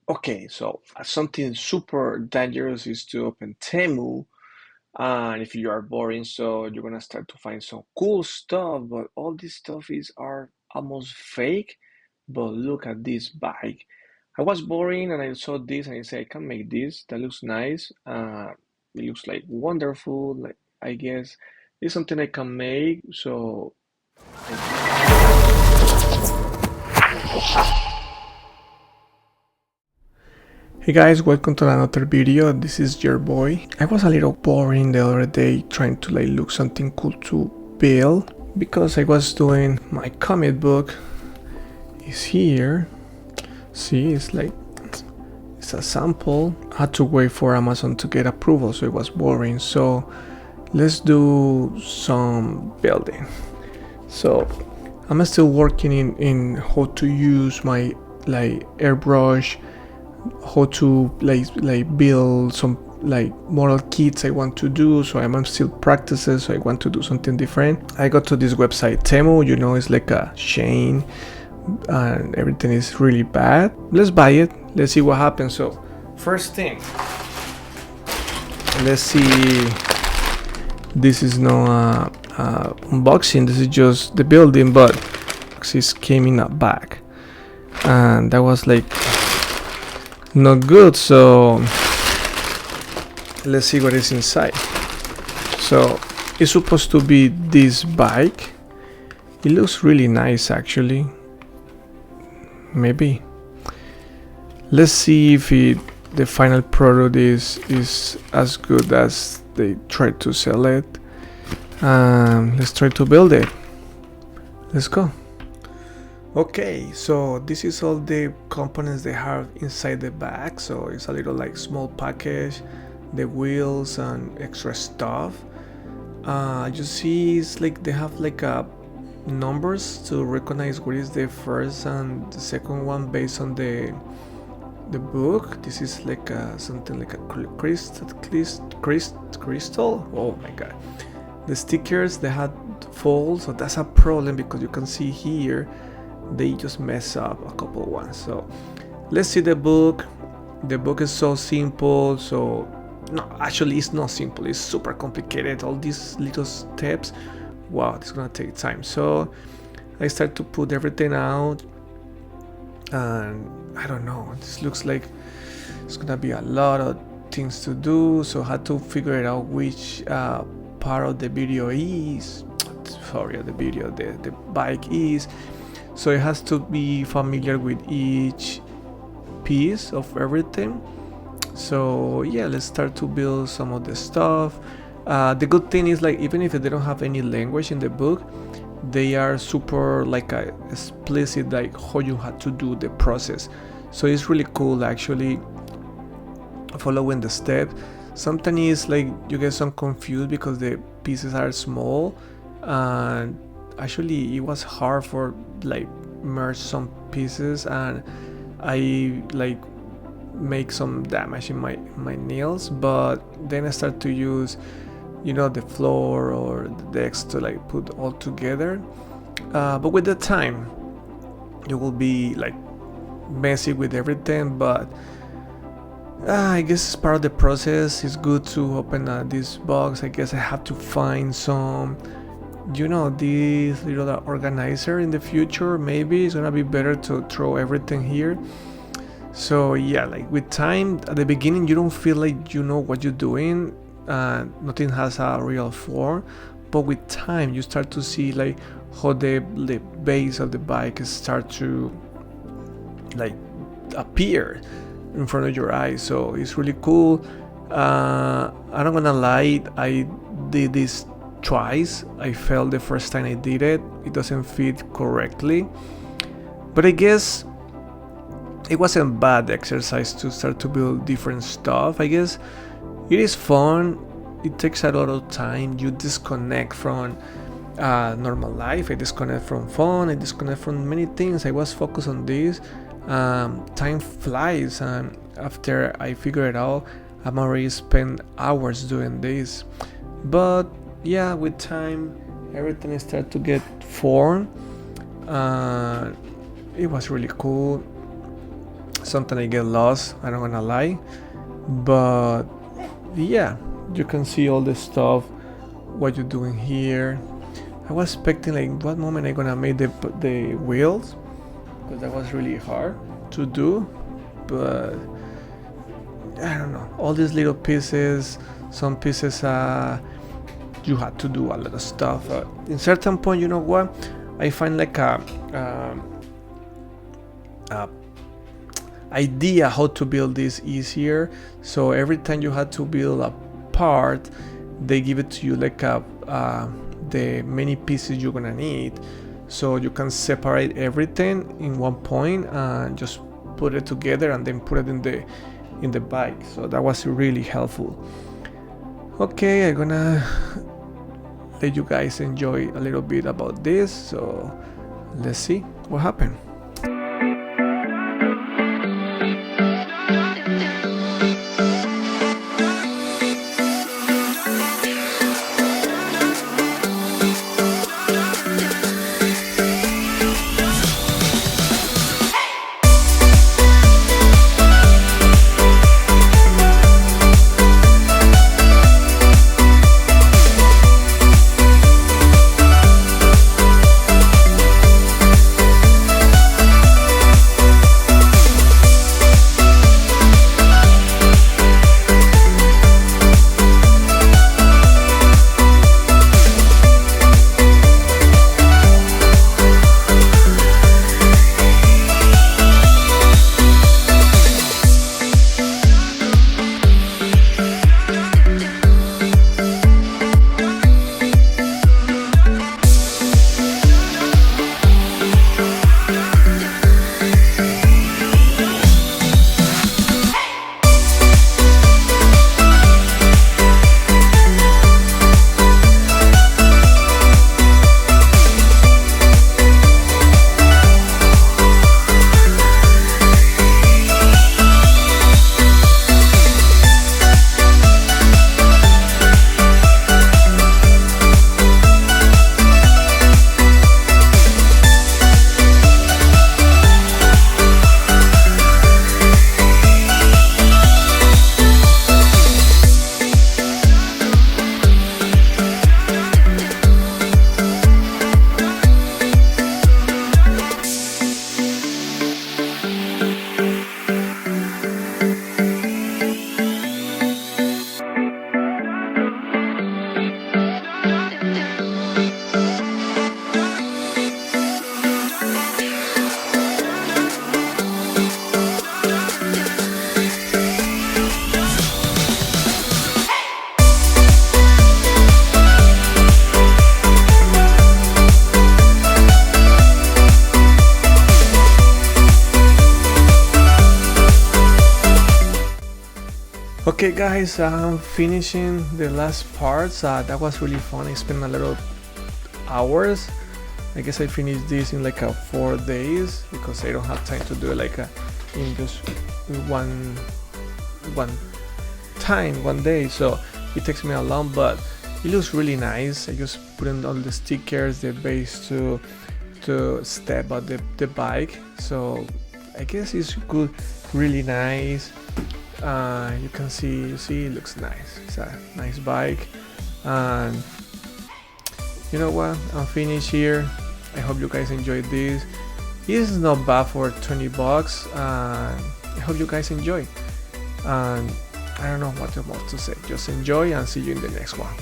Okay, so something super dangerous is to open Temu, and if you are boring, so you're gonna start to find some cool stuff, but all this stuff is are almost fake. But look at this bike. I was boring and I saw this and I said, I can make this. That looks nice. It looks like wonderful. Like I guess it's something I can make. So I Hey guys, welcome to another video. This is your boy. I was a little boring the other day trying to look something cool to build because I was doing my comic book is here. See, it's a sample. I had to wait for Amazon to get approval, so it was boring. So let's do some building. So I'm still working in how to use my airbrush, how to build some model kits I want to do. So I'm still practices, so I want to do something different. I got to this website Temu, it's like a chain and everything is really bad. Let's buy it, let's see what happens. So first thing, let's see, this is no unboxing, this is just the building, but it came in a bag and that was not good. So let's see what is inside. So it's supposed to be this bike. It looks really nice actually. Maybe let's see if the final product is as good as they tried to sell it. Let's try to build it. Let's go. Okay, so this is all the components they have inside the bag. So it's a little small package, the wheels and extra stuff. You see, it's they have numbers to recognize what is the first and the second one based on the book. This is something like a crystal. Oh my god! The stickers they had fall, so that's a problem because you can see here they just mess up a couple ones. So let's see the book. The book is so simple. So no, actually it's not simple, it's super complicated, all these little steps. Wow, it's gonna take time. So I start to put everything out and I don't know, this looks like it's gonna be a lot of things to do. So I had to figure it out which part of the video is the bike is. So it has to be familiar with each piece of everything. So yeah, let's start to build some of the stuff. The good thing is even if they don't have any language in the book, they are super explicit how you had to do the process. So it's really cool actually following the steps. Sometimes you get some confused because the pieces are small, and actually it was hard for merge some pieces, and I make some damage in my nails. But then I start to use the floor or the decks to put all together. But with the time you will be messy with everything, but I guess it's part of the process. It's good to open this box. I guess I have to find some this little organizer in the future. Maybe it's gonna be better to throw everything here. So yeah, with time, at the beginning you don't feel like you know what you're doing, nothing has a real form, but with time you start to see how the base of the bike start to appear in front of your eyes. So it's really cool. I'm not gonna lie, I did this twice. I failed the first time I did it. It doesn't fit correctly, but I guess it wasn't bad exercise to start to build different stuff. I guess it is fun. It takes a lot of time. You disconnect from normal life. I disconnect from fun. I disconnect from many things. I was focused on this. Time flies, and after I figure it out, I'm already spent hours doing this. But yeah, with time everything started to get formed. It was really cool. Sometimes I get lost, I'm not gonna lie, but yeah, you can see all the stuff what you're doing here. I was expecting like what moment I'm gonna make the wheels, because that was really hard to do, but I don't know, all these little pieces, some pieces you had to do a lot of stuff. In certain point, you know what, I find like a idea how to build this easier. So every time you had to build a part, they give it to you like the many pieces you're gonna need, so you can separate everything in one point and just put it together and then put it in the bike. So that was really helpful. Okay, I'm gonna let you guys enjoy a little bit about this, so let's see what happened. Okay guys, I'm finishing the last parts. That was really fun. I spent a little hours. I guess I finished this in like 4 days because I don't have time to do it like in just one day, so it takes me a long, but it looks really nice. I just put in all the stickers, the base to step on the bike, so I guess it's good, really nice. You can see it looks nice. It's a nice bike, and you know what, I'm finished here. I hope you guys enjoyed this. This is not bad for 20 bucks. I hope you guys enjoy, and I don't know what more to say. Just enjoy and see you in the next one.